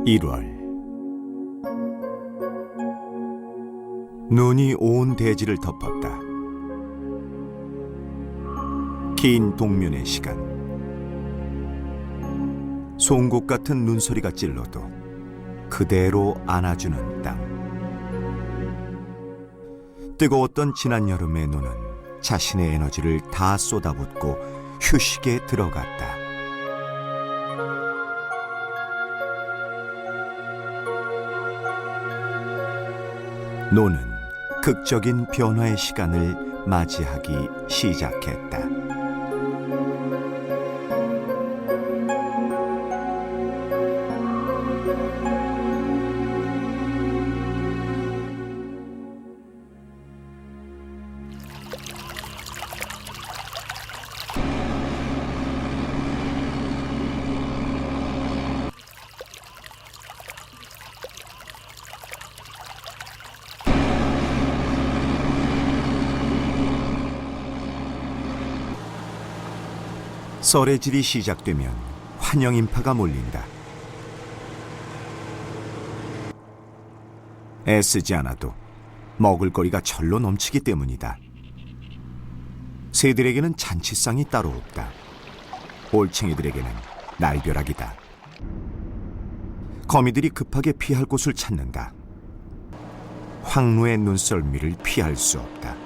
(1월) 눈이 온 대지를 덮었다. 긴 동면의 시간. 송곳 같은 눈소리가 찔러도 그대로 안아주는 땅. 뜨거웠던 지난 여름의 눈은 자신의 에너지를 다 쏟아붓고 휴식에 들어갔다. 노는 극적인 변화의 시간을 맞이하기 시작했다. 썰의질이 시작되면 환영 인파가 몰린다. 애쓰지 않아도 먹을거리가 절로 넘치기 때문이다. 새들에게는 잔치상이 따로 없다. 올챙이들에게는 날벼락이다. 거미들이 급하게 피할 곳을 찾는다. 황루의 눈썰미를 피할 수 없다.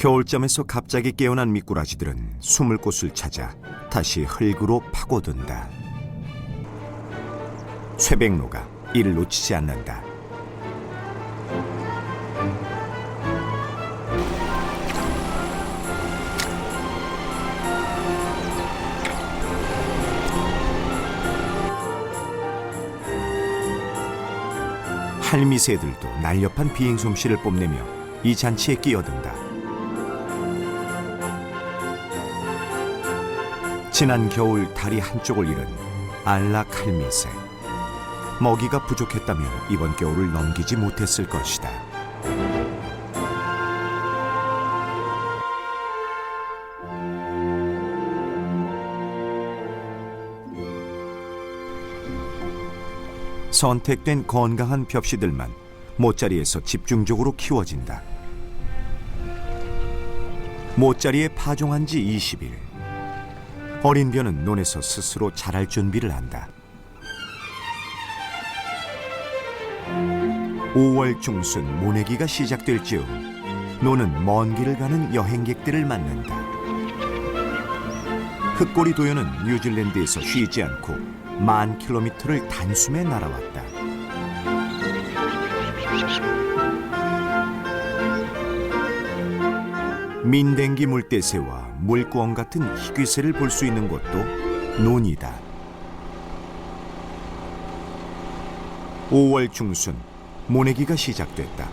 겨울잠에서 갑자기 깨어난 미꾸라지들은 숨을 곳을 찾아 다시 흙으로 파고든다. 쇠백로가 이를 놓치지 않는다. 할미새들도 날렵한 비행솜씨를 뽐내며 이 잔치에 끼어든다. 지난 겨울 다리 한쪽을 잃은 안락 할미새. 먹이가 부족했다면 이번 겨울을 넘기지 못했을 것이다. 선택된 건강한 벽시들만 모짜리에서 집중적으로 키워진다. 모짜리에 파종한 지 20일. 어린 벼는 논에서 스스로 자랄 준비를 한다. 5월 중순 모내기가 시작될 즈음 논은 먼 길을 가는 여행객들을 맞는다. 흑꼬리 도요는 뉴질랜드에서 쉬지 않고 10,000km를 단숨에 날아왔다. 민댕기 물대새와 물구멍 같은 희귀새를 볼 수 있는 곳도 논이다. 5월 중순 모내기가 시작됐다.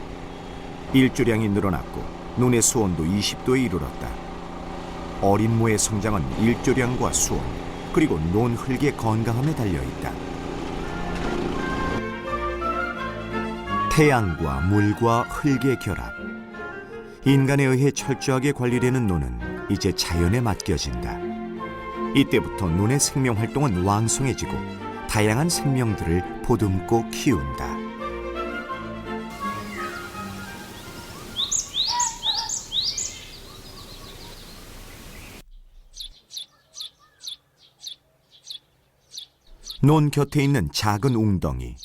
일조량이 늘어났고 논의 수온도 20도에 이르렀다. 어린 모의 성장은 일조량과 수온 그리고 논 흙의 건강함에 달려있다. 태양과 물과 흙의 결합. 인간에 의해 철저하게 관리되는 논은 이제 자연에 맡겨진다. 이때부터 논의 생명활동은 왕성해지고 다양한 생명들을 보듬고 키운다. 논 곁에 있는 작은 웅덩이.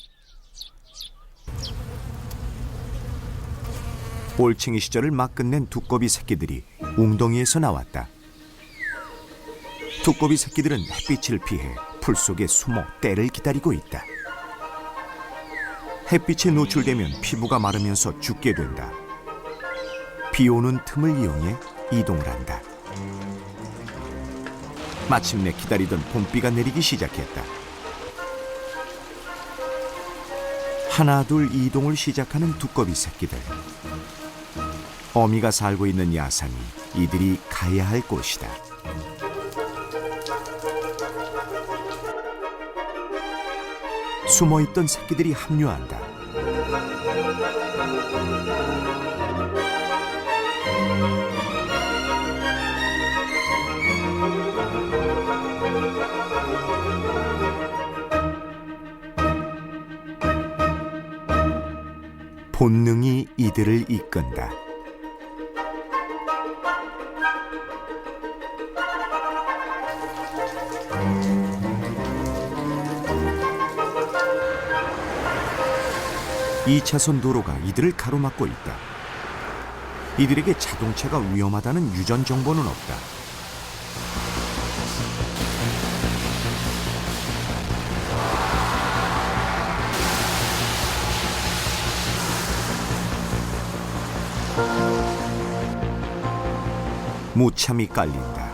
올챙이 시절을 막 끝낸 두꺼비 새끼들이 웅덩이에서 나왔다. 두꺼비 새끼들은 햇빛을 피해 풀 속에 숨어 때를 기다리고 있다. 햇빛에 노출되면 피부가 마르면서 죽게 된다. 비 오는 틈을 이용해 이동을 한다. 마침내 기다리던 봄비가 내리기 시작했다. 하나둘 이동을 시작하는 두꺼비 새끼들. 어미가 살고 있는 야산이 이들이 가야 할 곳이다. 숨어있던 새끼들이 합류한다. 본능이 이들을 이끈다. 이 2차선 도로가 이들을 가로막고 있다. 이들에게 자동차가 위험하다는 유전 정보는 없다. 무참히 깔린다.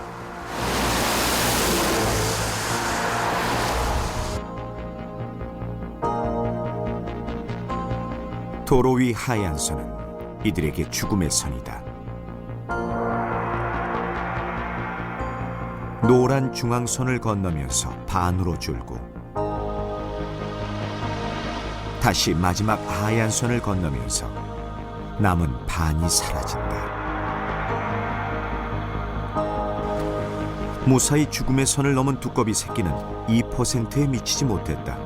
도로 위 하얀 선은 이들에게 죽음의 선이다. 노란 중앙선을 건너면서 반으로 줄고 다시 마지막 하얀 선을 건너면서 남은 반이 사라진다. 무사히 죽음의 선을 넘은 두꺼비 새끼는 2%에 미치지 못했다.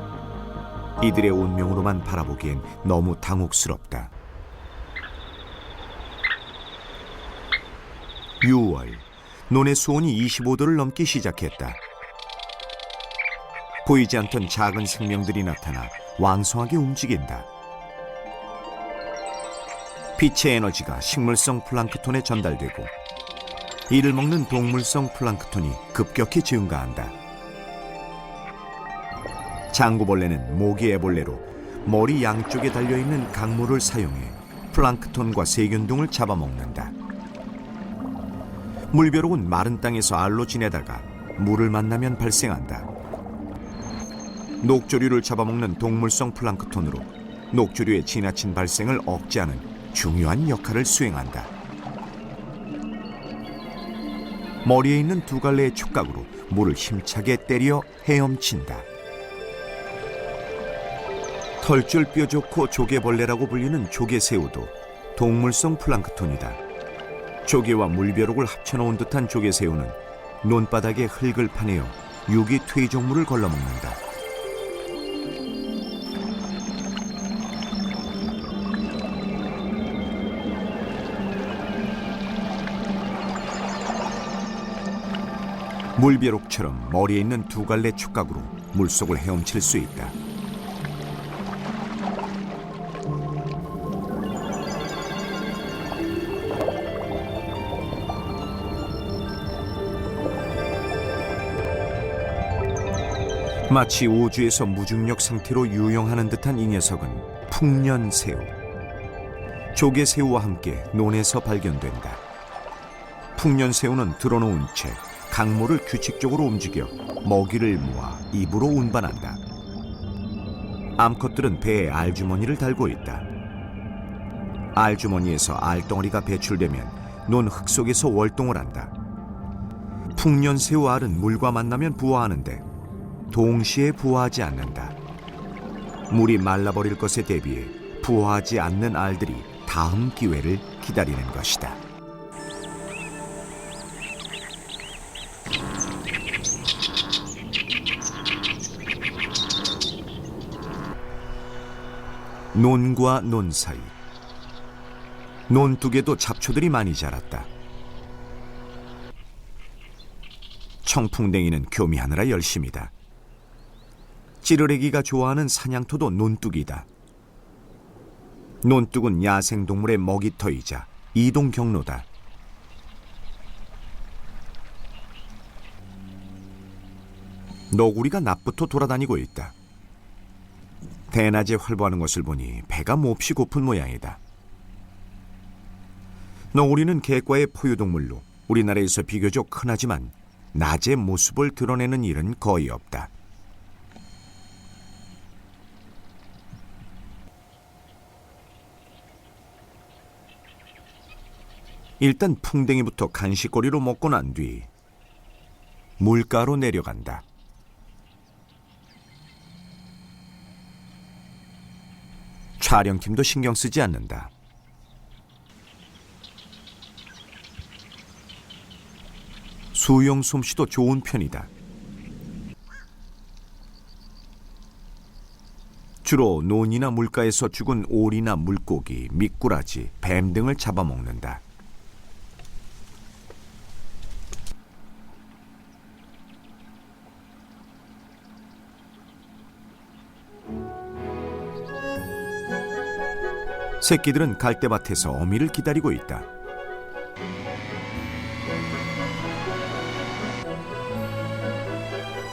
이들의 운명으로만 바라보기엔 너무 당혹스럽다. 6월, 논의 수온이 25도를 넘기 시작했다. 보이지 않던 작은 생명들이 나타나 왕성하게 움직인다. 빛의 에너지가 식물성 플랑크톤에 전달되고 이를 먹는 동물성 플랑크톤이 급격히 증가한다. 장구벌레는 모기애벌레로 머리 양쪽에 달려있는 강물을 사용해 플랑크톤과 세균 등을 잡아먹는다. 물벼룩은 마른 땅에서 알로 지내다가 물을 만나면 발생한다. 녹조류를 잡아먹는 동물성 플랑크톤으로 녹조류의 지나친 발생을 억제하는 중요한 역할을 수행한다. 머리에 있는 두 갈래의 촉각으로 물을 힘차게 때려 헤엄친다. 털줄 뾰족고 조개벌레라고 불리는 조개새우도 동물성 플랑크톤이다. 조개와 물벼룩을 합쳐놓은 듯한 조개새우는 논바닥에 흙을 파내어 유기 퇴적물을 걸러먹는다. 물벼룩처럼 머리에 있는 두 갈래 촉각으로 물속을 헤엄칠 수 있다. 마치 우주에서 무중력 상태로 유영하는 듯한 이 녀석은 풍년새우. 조개새우와 함께 논에서 발견된다. 풍년새우는 드러놓은 채 강물을 규칙적으로 움직여 먹이를 모아 입으로 운반한다. 암컷들은 배에 알주머니를 달고 있다. 알주머니에서 알덩어리가 배출되면 논 흙 속에서 월동을 한다. 풍년새우 알은 물과 만나면 부화하는데 동시에 부화하지 않는다. 물이 말라버릴 것에 대비해 부화하지 않는 알들이 다음 기회를 기다리는 것이다. 논과 논 사이. 논둑에도 잡초들이 많이 자랐다. 청풍뎅이는 교미하느라 열심이다. 찌르레기가 좋아하는 사냥터도 논둑이다. 논둑은 야생동물의 먹이터이자 이동 경로다. 너구리가 낮부터 돌아다니고 있다. 대낮에 활보하는 것을 보니 배가 몹시 고픈 모양이다. 너구리는 객과의 포유동물로 우리나라에서 비교적 흔하지만 낮에 모습을 드러내는 일은 거의 없다. 일단 풍뎅이부터 간식거리로 먹고 난 뒤 물가로 내려간다. 촬영팀도 신경 쓰지 않는다. 수용 솜씨도 좋은 편이다. 주로 논이나 물가에서 죽은 오리나 물고기, 미꾸라지, 뱀 등을 잡아먹는다. 새끼들은 갈대밭에서 어미를 기다리고 있다.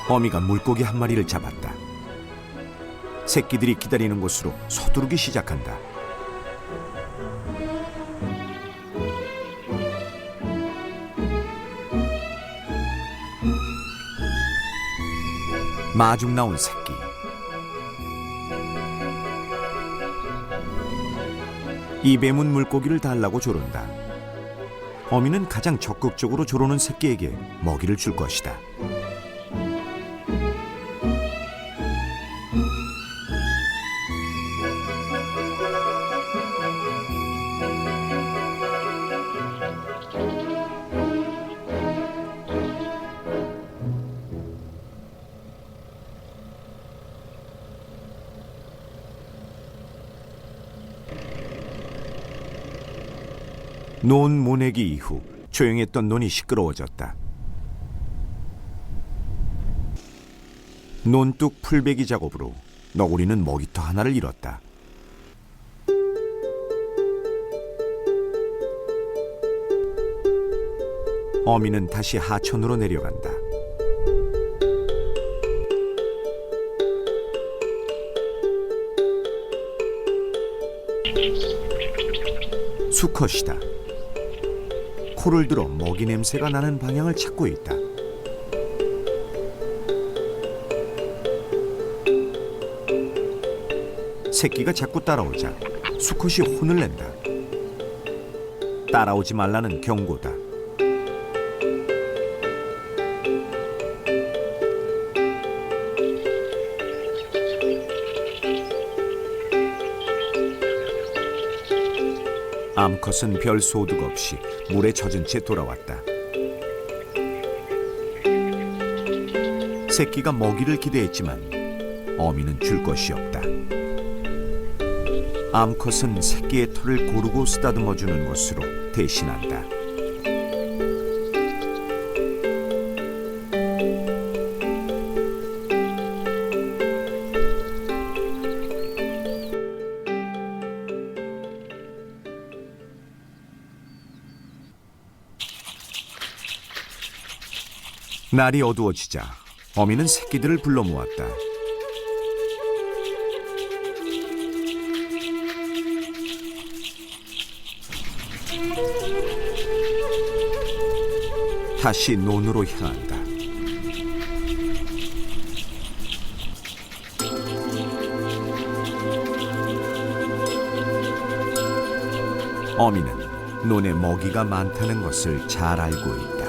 어미가 물고기 한 마리를 잡았다. 새끼들이 기다리는 곳으로 서두르기 시작한다. 마중 나온 새끼. 입에 문 물고기를 달라고 조른다. 어미는 가장 적극적으로 조르는 새끼에게 먹이를 줄 것이다. 논 모내기 이후 조용했던 논이 시끄러워졌다. 논뚝 풀베기 작업으로 너구리는 먹이터 하나를 잃었다. 어미는 다시 하천으로 내려간다. 수컷이다. 코를 들어 먹이 냄새가 나는 방향을 찾고 있다. 새끼가 자꾸 따라오자 수컷이 혼을 낸다. 따라오지 말라는 경고다. 암컷은 별 소득 없이 물에 젖은 채 돌아왔다. 새끼가 먹이를 기대했지만 어미는 줄 것이 없다. 암컷은 새끼의 털을 고르고 쓰다듬어 주는 것으로 대신한다. 날이 어두워지자 어미는 새끼들을 불러 모았다. 다시 논으로 향한다. 어미는 논에 먹이가 많다는 것을 잘 알고 있다.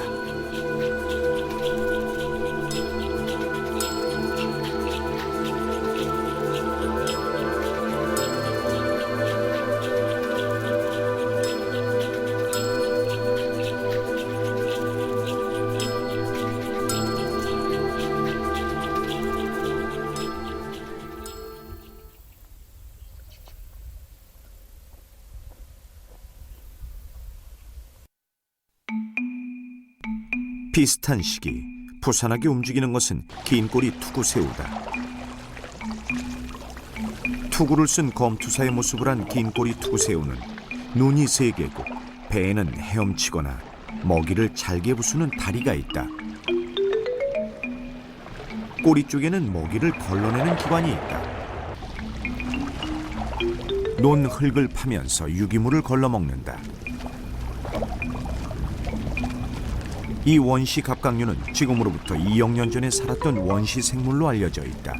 비슷한 시기 부산하게 움직이는 것은 긴 꼬리 투구새우다. 투구를 쓴 검투사의 모습을 한 긴 꼬리 투구새우는 눈이 3개고 배에는 헤엄치거나 먹이를 잘게 부수는 다리가 있다. 꼬리 쪽에는 먹이를 걸러내는 기관이 있다. 논 흙을 파면서 유기물을 걸러먹는다. 이 원시 갑각류는 지금으로부터 2억 년 전에 살았던 원시 생물로 알려져 있다.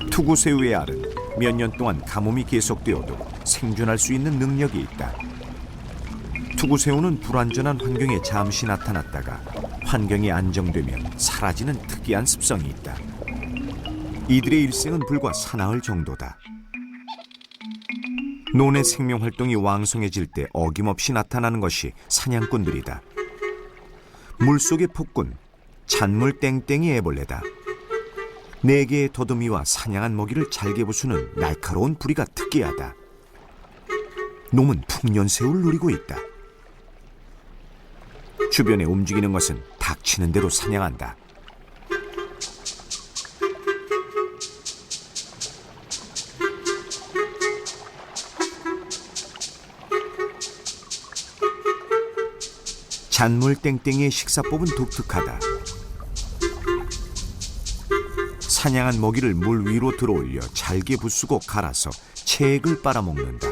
투구새우의 알은 몇 년 동안 가뭄이 계속되어도 생존할 수 있는 능력이 있다. 투구새우는 불안전한 환경에 잠시 나타났다가 환경이 안정되면 사라지는 특이한 습성이 있다. 이들의 일생은 불과 사나흘 정도다. 논의 생명활동이 왕성해질 때 어김없이 나타나는 것이 사냥꾼들이다. 물속의 폭군, 잔물 땡땡이 애벌레다. 4개의 더듬이와 사냥한 먹이를 잘게 부수는 날카로운 부리가 특이하다. 놈은 풍년새우를 노리고 있다. 주변에 움직이는 것은 닥치는 대로 사냥한다. 잔물 땡땡이의 식사법은 독특하다. 사냥한 먹이를 물 위로 들어올려 잘게 부수고 갈아서 체액을 빨아먹는다.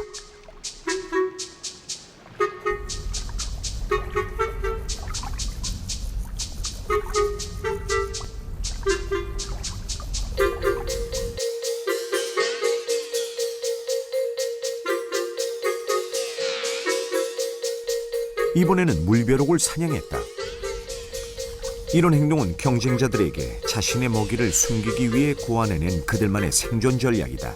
이번에는 물벼룩을 사냥했다. 이런 행동은 경쟁자들에게 자신의 먹이를 숨기기 위해 고안해낸 그들만의 생존 전략이다.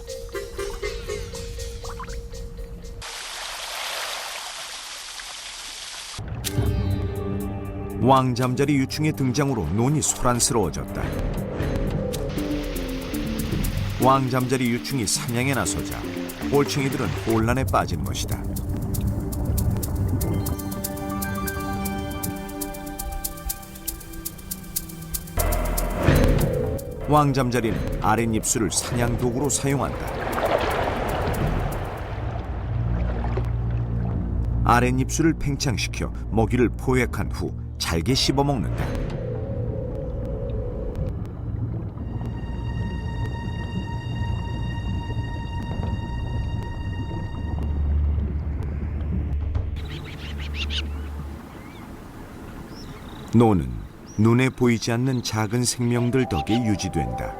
왕잠자리 유충의 등장으로 논이 소란스러워졌다. 왕잠자리 유충이 사냥에 나서자 올챙이들은 혼란에 빠진 것이다. 왕잠자리는 아랫입술을 사냥 도구로 사용한다. 아랫입술을 팽창시켜 먹이를 포획한 후 잘게 씹어먹는다. 노는 눈에 보이지 않는 작은 생명들 덕에 유지된다.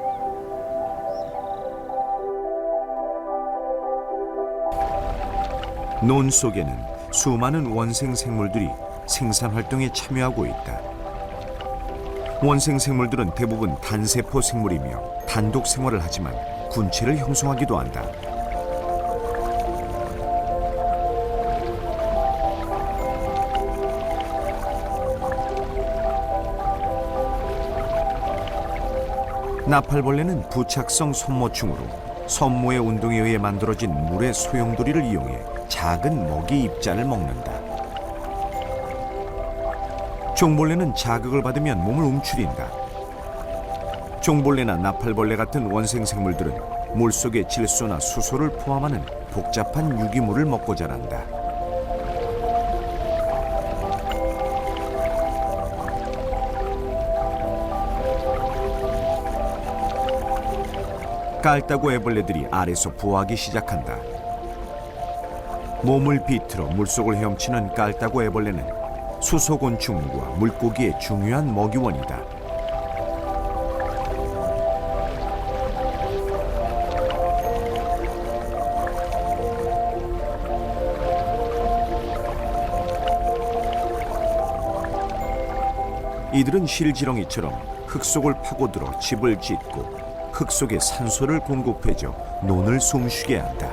논 속에는 수많은 원생 생물들이 생산 활동에 참여하고 있다. 원생 생물들은 대부분 단세포 생물이며 단독 생활을 하지만 군체를 형성하기도 한다. 나팔벌레는 부착성 손모충으로 선모의 운동에 의해 만들어진 물의 소용돌이를 이용해 작은 먹이 입자를 먹는다. 종벌레는 자극을 받으면 몸을 움츠린다. 종벌레나 나팔벌레 같은 원생생물들은 물속의 질소나 수소를 포함하는 복잡한 유기물을 먹고 자란다. 깔따구 애벌레들이 알에서 부화하기 시작한다. 몸을 비틀어 물속을 헤엄치는 깔따구 애벌레는 수소곤충과 물고기의 중요한 먹이원이다. 이들은 실지렁이처럼 흙 속을 파고들어 집을 짓고 흙 속에 산소를 공급해줘 논을 숨쉬게 한다.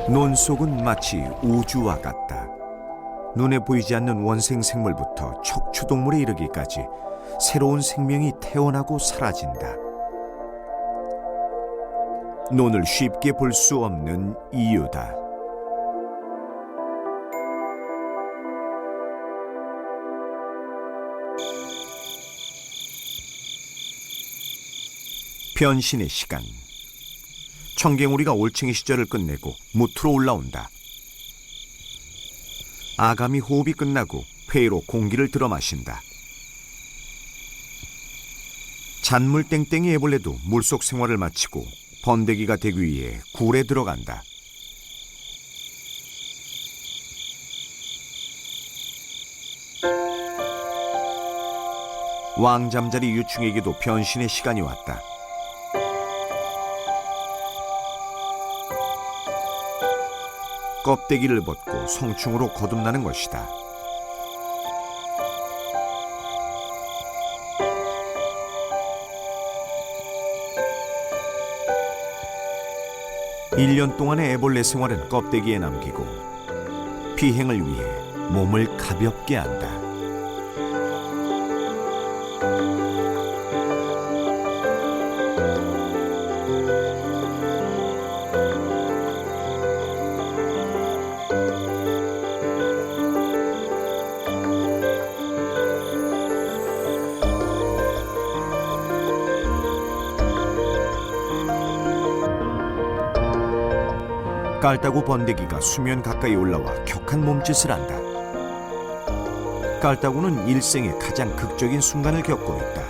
논 속은 마치 우주와 같다. 눈에 보이지 않는 원생 생물부터 척추동물에 이르기까지 새로운 생명이 태어나고 사라진다. 논을 쉽게 볼 수 없는 이유다. 변신의 시간. 청개구리가 올챙이 시절을 끝내고 무트로 올라온다. 아가미 호흡이 끝나고 폐로 공기를 들어 마신다. 잔물 땡땡이 애벌레도 물속 생활을 마치고 번데기가 되기 위해 굴에 들어간다. 왕잠자리 유충에게도 변신의 시간이 왔다. 껍데기를 벗고 성충으로 거듭나는 것이다. 일 년 동안의 애벌레 생활은 껍데기에 남기고 피행을 위해 몸을 가볍게 한다. 깔따구 번데기가 수면 가까이 올라와 격한 몸짓을 한다. 깔따구는 일생의 가장 극적인 순간을 겪고 있다.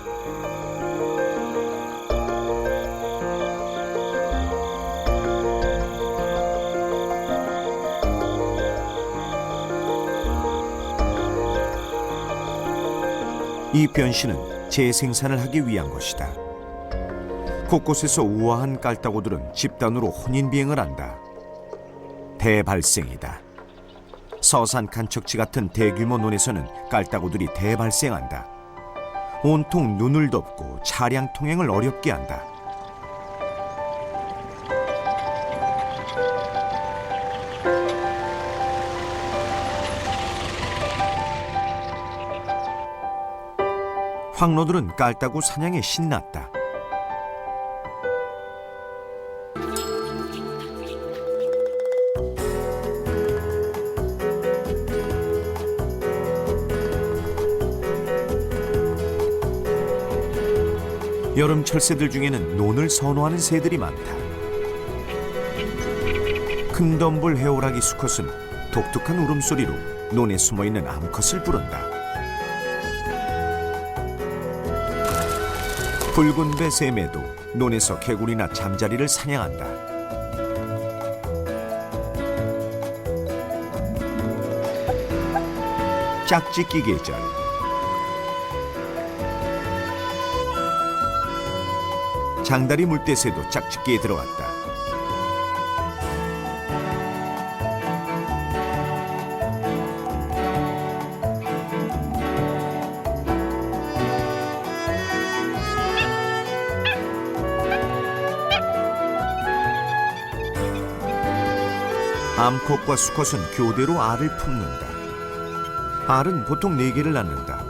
이 변신은 재생산을 하기 위한 것이다. 곳곳에서 우아한 깔따구들은 집단으로 혼인비행을 한다. 대발생이다. 서산 간척지 같은 대규모 논에서는 깔따구들이 대발생한다. 온통 눈을 덮고 차량 통행을 어렵게 한다. 황로들은 깔따구 사냥에 신났다. 여름철 새들 중에는 논을 선호하는 새들이 많다. 큰 덤불 해오라기 수컷은 독특한 울음소리로 논에 숨어있는 암컷을 부른다. 붉은 배 새매도 논에서 개구리나 잠자리를 사냥한다. 짝짓기 계절. 장다리 물대새도 짝짓기에 들어갔다. 암컷과 수컷은 교대로 알을 품는다. 알은 보통 4개를 낳는다.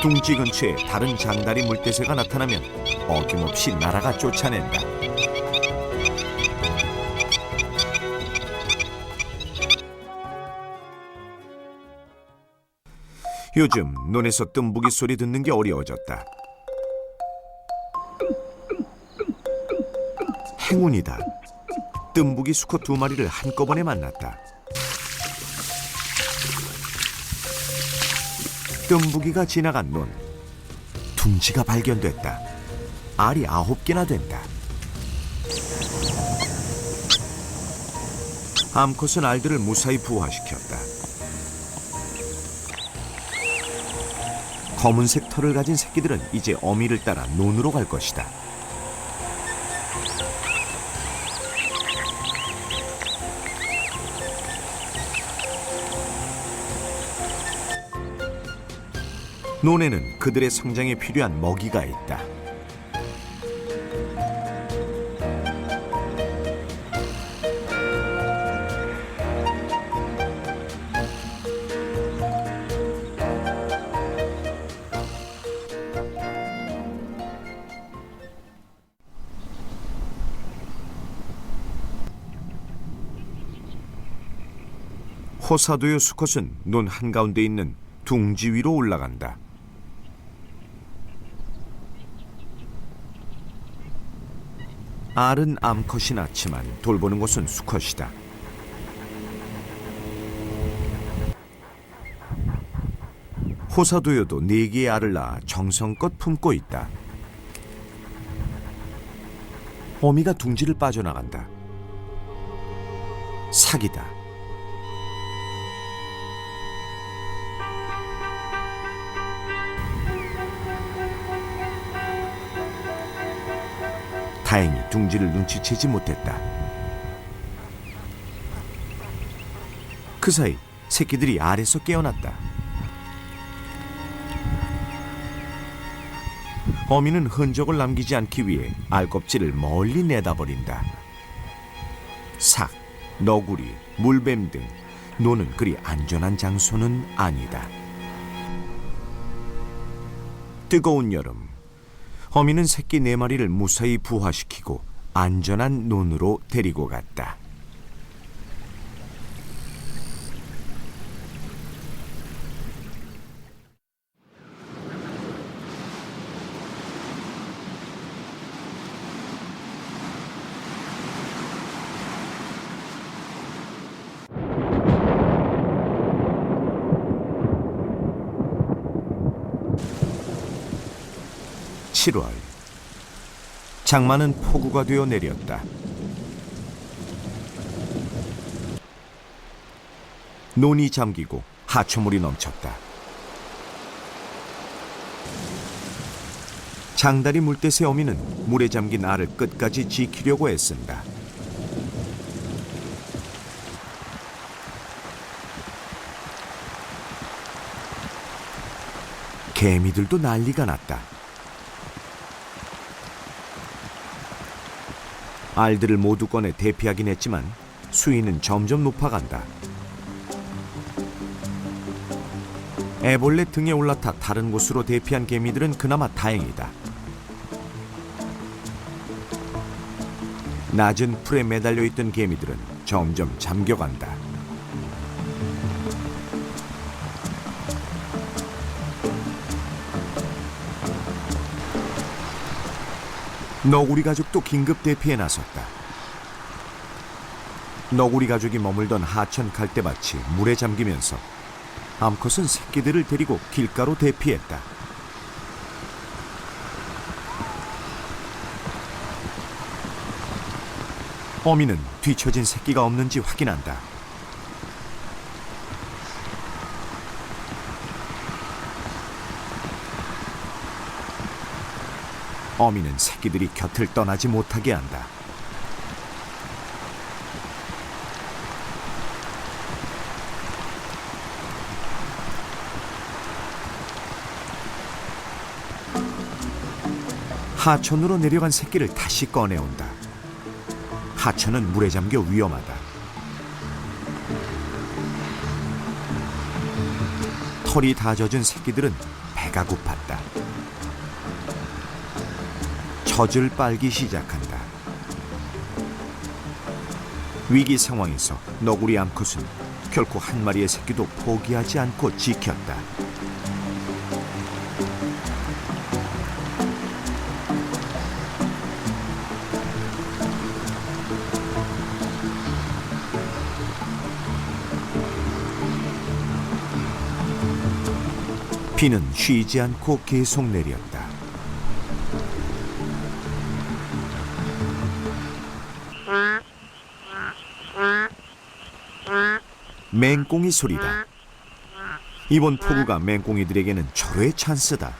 둥지 근처에 다른 장다리 물대새가 나타나면 어김없이 날아가 쫓아낸다. 요즘 논에서 뜸부기 소리 듣는 게 어려워졌다. 행운이다. 뜸부기 수컷 2마리를 한꺼번에 만났다. 뜸부기가 지나간 논, 둥지가 발견됐다. 알이 9개나 된다. 암컷은 알들을 무사히 부화시켰다. 검은색 털을 가진 새끼들은 이제 어미를 따라 논으로 갈 것이다. 논에는 그들의 성장에 필요한 먹이가 있다. 호사도요 수컷은 논 한가운데 있는 둥지 위로 올라간다. 알은 암컷이 낳지만 돌보는 것은 수컷이다. 호사도요도 4개의 알을 낳아 정성껏 품고 있다. 어미가 둥지를 빠져나간다. 사기다. 다행히 둥지를 눈치채지 못했다. 그 사이 새끼들이 알에서 깨어났다. 어미는 흔적을 남기지 않기 위해 알껍질을 멀리 내다버린다. 삭, 너구리, 물뱀 등 노는 그리 안전한 장소는 아니다. 뜨거운 여름, 어미는 새끼 4마리를 무사히 부화시키고 안전한 논으로 데리고 갔다. (7월) 장마는 폭우가 되어 내렸다. 논이 잠기고 하초물이 넘쳤다. 장다리 물대새 어미는 물에 잠긴 알을 끝까지 지키려고 애쓴다. 개미들도 난리가 났다. 알들을 모두 꺼내 대피하긴 했지만 수위는 점점 높아간다. 애벌레 등에 올라타 다른 곳으로 대피한 개미들은 그나마 다행이다. 낮은 풀에 매달려 있던 개미들은 점점 잠겨간다. 너구리 가족도 긴급 대피에 나섰다. 너구리 가족이 머물던 하천 갈대밭이 물에 잠기면서 암컷은 새끼들을 데리고 길가로 대피했다. 어미는 뒤처진 새끼가 없는지 확인한다. 어미는 새끼들이 곁을 떠나지 못하게 한다. 하천으로 내려간 새끼를 다시 꺼내온다. 하천은 물에 잠겨 위험하다. 털이 다 젖은 새끼들은 배가 고팠다. 젖을 빨기 시작한다. 위기 상황에서 너구리 암컷은 결코 한 마리의 새끼도 포기하지 않고 지켰다. 비는 쉬지 않고 계속 내렸다. 맹꽁이 소리다. 이번 폭우가 맹꽁이들에게는 절호의 찬스다.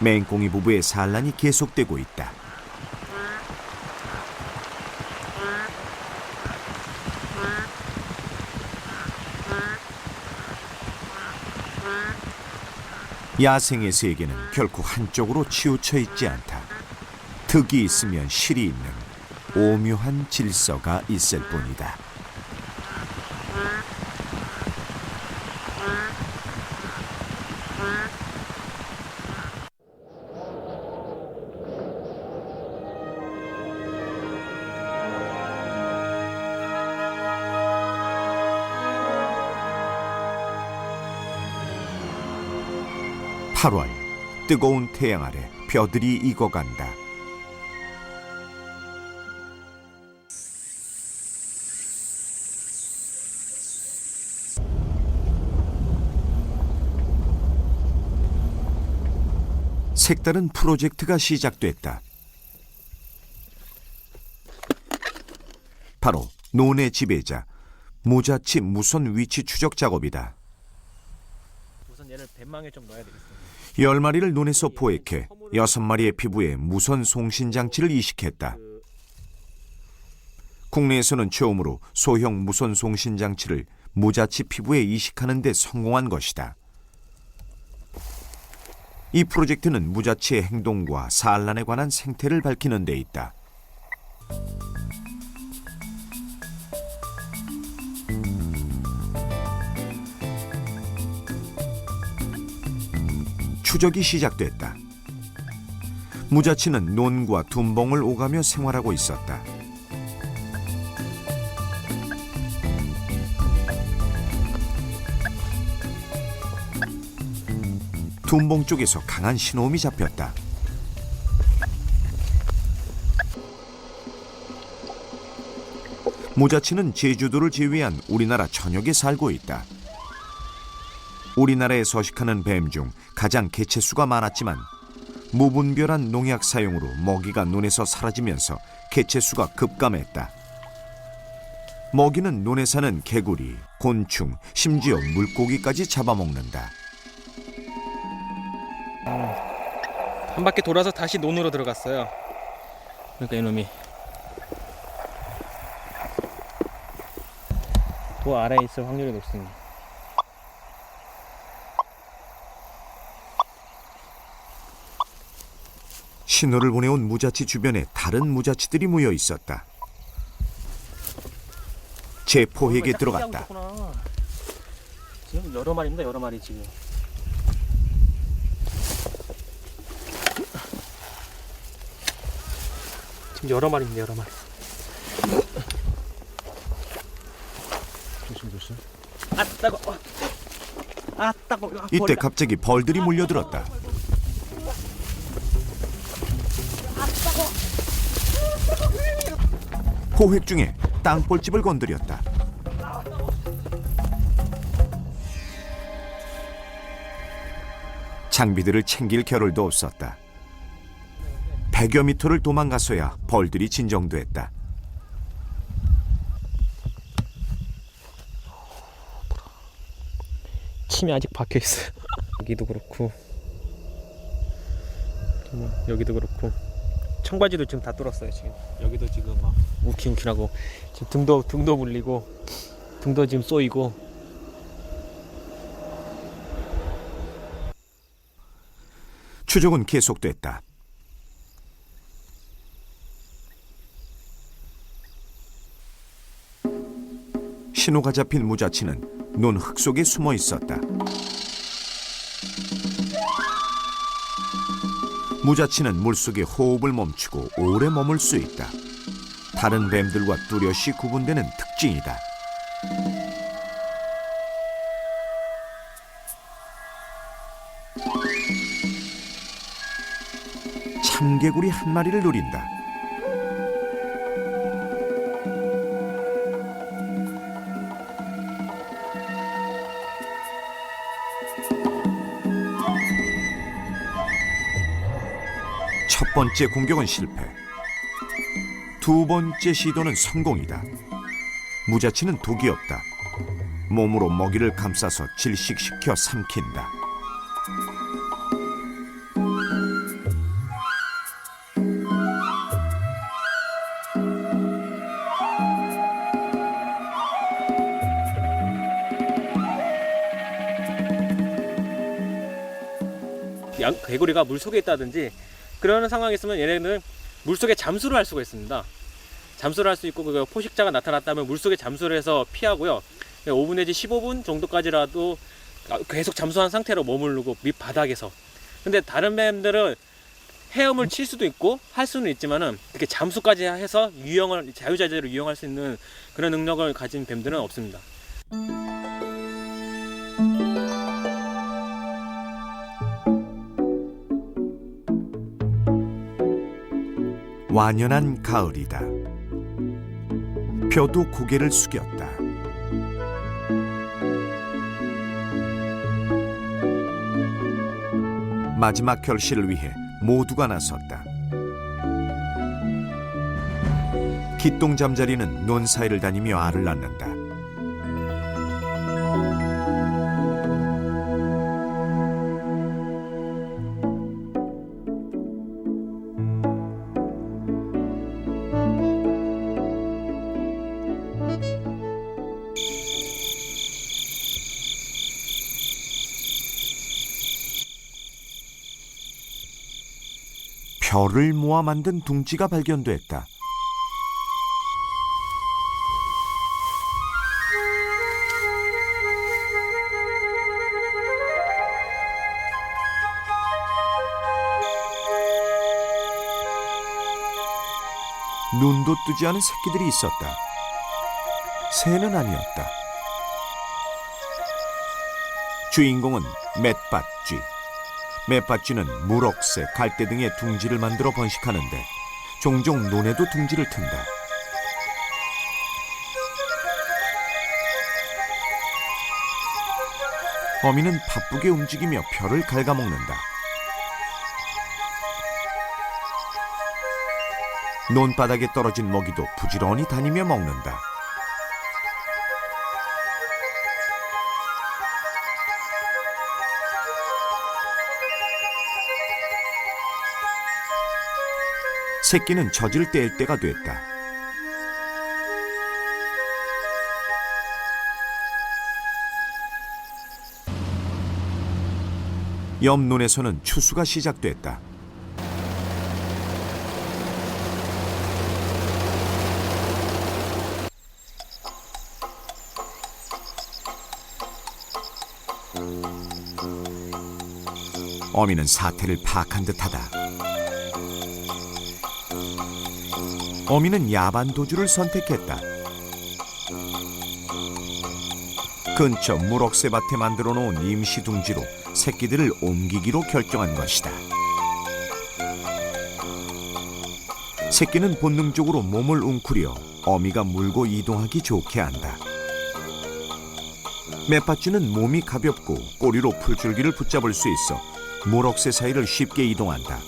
맹꽁이 부부의 산란이 계속되고 있다. 야생의 세계는 결코 한쪽으로 치우쳐 있지 않다. 득이 있으면 실이 있는 오묘한 질서가 있을 뿐이다. (8월) 뜨거운 태양 아래 벼들이 익어간다. 색다른 프로젝트가 시작됐다. 바로 논의 지배자 무자치 무선 위치 추적 작업이다. 우선 얘를 뱃망에 좀 넣어야 되겠습니다. 10마리를 논에서 포획해 6마리의 피부에 무선 송신 장치를 이식했다. 국내에서는 처음으로 소형 무선 송신 장치를 무자치 피부에 이식하는 데 성공한 것이다. 이 프로젝트는 무자치의 행동과 산란에 관한 생태를 밝히는 데 있다. 추적이 시작됐다. 무자치는 논과 둔봉을 오가며 생활하고 있었다. 둔봉 쪽에서 강한 신호음이 잡혔다. 무자치는 제주도를 제외한 우리나라 전역에 살고 있다. 우리나라에 서식하는 뱀 중 가장 개체수가 많았지만 무분별한 농약 사용으로 먹이가 논에서 사라지면서 개체수가 급감했다. 먹이는 논에 사는 개구리, 곤충, 심지어 물고기까지 잡아먹는다. 한 바퀴 돌아서 다시 논으로 들어갔어요. 그러니까 이놈이 도 아래에 있을 확률이 높습니다. 신호를 보내온 무자치 주변에 다른 무자치들이 모여 있었다. 제 포획에 들어갔다. 지금 여러 마리입니다. 여러 마리 지금. 지금 여러 마리입니다. 여러 마리. 조심. 아 따고. 아 따고. 이때 갑자기 벌들이 몰려들었다. 포획 중에 땅볼집을 건드렸다. 장비들을 챙길 겨를도 없었다. 100여 미터를 도망가서야 벌들이 진정됐다. 침이 아직 박혀 있어요. 여기도 그렇고, 여기도 그렇고, 청바지도 지금 다 뚫었어요. 지금 여기도 지금 막 우키우키라고 지금 등도 물리고, 등도 지금 쏘이고. 추적은 계속됐다. 신호가 잡힌 무자치는 논 흙 속에 숨어 있었다. 무자치는 물속에 호흡을 멈추고 오래 머물 수 있다. 다른 뱀들과 뚜렷이 구분되는 특징이다. 참개구리 한 마리를 노린다. 첫 번째 공격은 실패. 두 번째 시도는 성공이다. 무자치는 독이 없다. 몸으로 먹이를 감싸서 질식시켜 삼킨다. 개구리가 물속에 있다든지 그런 상황이 있으면 얘네는 물속에 잠수를 할 수가 있습니다. 잠수를 할 수 있고, 그 포식자가 나타났다면 물속에 잠수를 해서 피하고요. 5분 내지 15분 정도까지라도 계속 잠수한 상태로 머무르고 밑바닥에서. 근데 다른 뱀들은 헤엄을 칠 수도 있고 할 수는 있지만은 이렇게 잠수까지 해서 자유자재로 유영할 수 있는 그런 능력을 가진 뱀들은 없습니다. 완연한 가을이다. 벼도 고개를 숙였다. 마지막 결실을 위해 모두가 나섰다. 기똥잠자리는 논 사이를 다니며 알을 낳는다. 벼를 모아 만든 둥지가 발견됐다. 눈도 뜨지 않은 새끼들이 있었다. 새는 아니었다. 주인공은 맷받쥐. 맷받쥐는 무럭새, 갈대 등의 둥지를 만들어 번식하는데 종종 논에도 둥지를 튼다. 어미는 바쁘게 움직이며 벼를 갉아먹는다. 논바닥에 떨어진 먹이도 부지런히 다니며 먹는다. 새끼는 젖을 뗄 때가 됐다. 옆 논에서는 추수가 시작됐다. 어미는 사태를 파악한 듯하다. 어미는 야반 도주를 선택했다. 근처 무럭새 밭에 만들어 놓은 임시 둥지로 새끼들을 옮기기로 결정한 것이다. 새끼는 본능적으로 몸을 웅크려 어미가 물고 이동하기 좋게 한다. 맷받쥐는 몸이 가볍고 꼬리로 풀줄기를 붙잡을 수 있어 무럭새 사이를 쉽게 이동한다.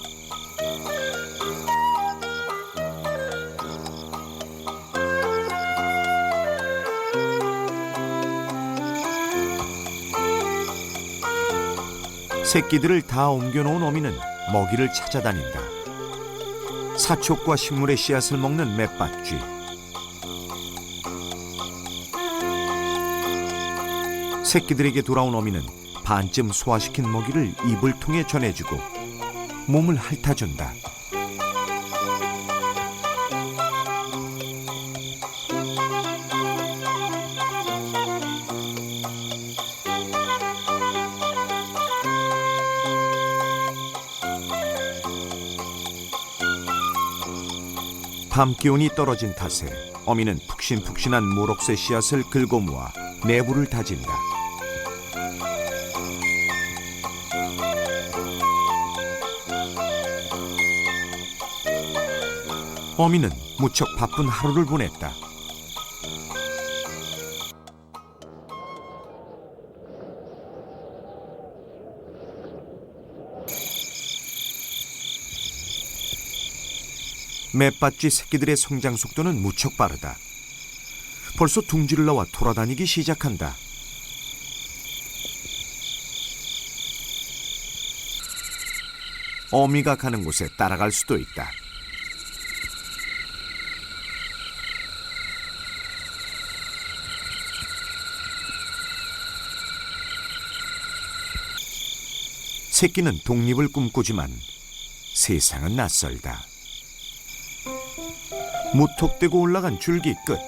새끼들을 다 옮겨놓은 어미는 먹이를 찾아다닌다. 사촉과 식물의 씨앗을 먹는 맷받쥐. 새끼들에게 돌아온 어미는 반쯤 소화시킨 먹이를 입을 통해 전해주고 몸을 핥아준다. 밤 기온이 떨어진 탓에 어미는 푹신푹신한 무럭새 씨앗을 긁어 모아 내부를 다진다. 어미는 무척 바쁜 하루를 보냈다. 맷받쥐 새끼들의 성장 속도는 무척 빠르다. 벌써 둥지를 나와 돌아다니기 시작한다. 어미가 가는 곳에 따라갈 수도 있다. 새끼는 독립을 꿈꾸지만 세상은 낯설다. 무턱대고 올라간 줄기 끝.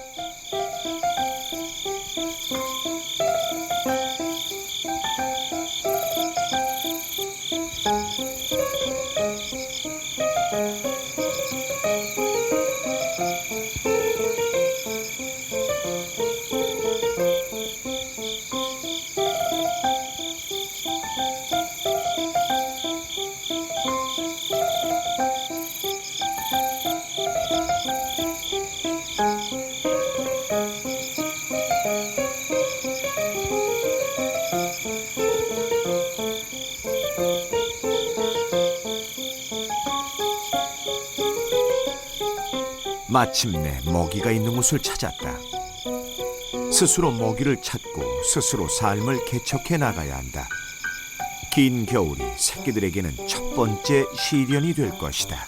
마침내 먹이가 있는 곳을 찾았다. 스스로 먹이를 찾고 스스로 삶을 개척해 나가야 한다. 긴 겨울이 새끼들에게는 첫 번째 시련이 될 것이다.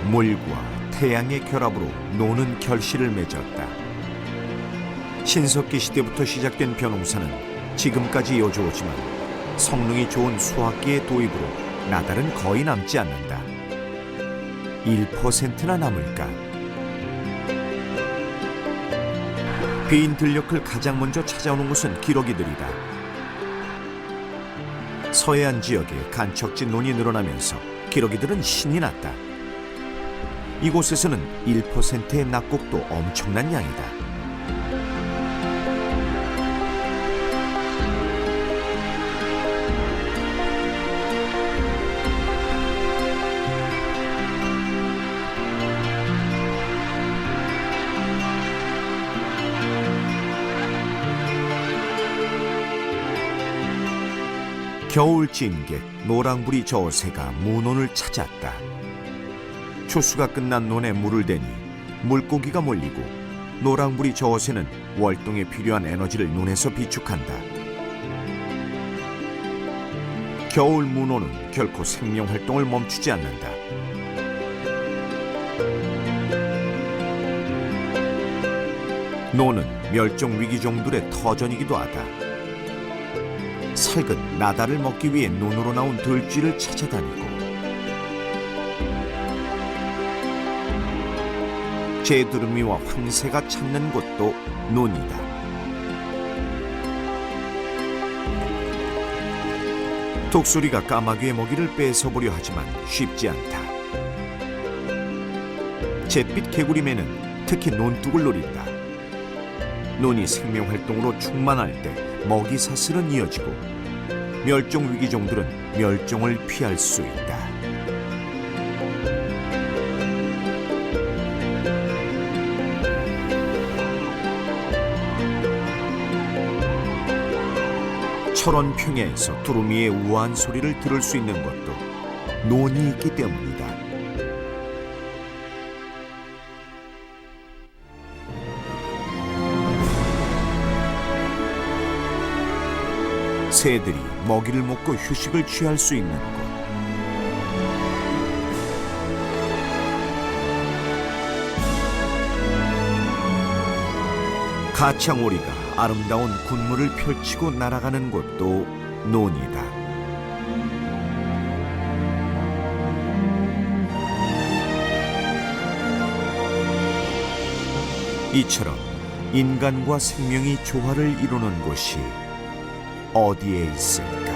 물과 태양의 결합으로 노는 결실을 맺었다. 신석기 시대부터 시작된 벼농사는 지금까지 이어져오지만 성능이 좋은 수확기의 도입으로 나달은 거의 남지 않는다. 1%나 남을까? 빈 들녘을 가장 먼저 찾아오는 곳은 기러기들이다. 서해안 지역에 간척지 논이 늘어나면서 기러기들은 신이 났다. 이곳에서는 1%의 낙곡도 엄청난 양이다. 겨울 진객 노랑부리 저새가 문온을 찾았다. 추수가 끝난 논에 물을 대니 물고기가 몰리고 노랑부리 저새는 월동에 필요한 에너지를 논에서 비축한다. 겨울 문온은 결코 생명활동을 멈추지 않는다. 논은 멸종위기종들의 터전이기도 하다. 살근 나달을 먹기 위해 논으로 나온 들쥐를 찾아다니고 제두루미와 황새가 찾는 곳도 논이다. 독수리가 까마귀의 먹이를 뺏어보려 하지만 쉽지 않다. 잿빛 개구리매는 특히 논둑을 노린다. 논이 생명활동으로 충만할 때 먹이 사슬은 이어지고 멸종위기종들은 멸종을 피할 수 있다. 철원 평야에서 두루미의 우아한 소리를 들을 수 있는 것도 논이 있기 때문이다. 새들이 먹이를 먹고 휴식을 취할 수 있는 곳. 가창오리가 아름다운 군무를 펼치고 날아가는 곳도 논이다. 이처럼 인간과 생명이 조화를 이루는 곳이 어디에 있을까?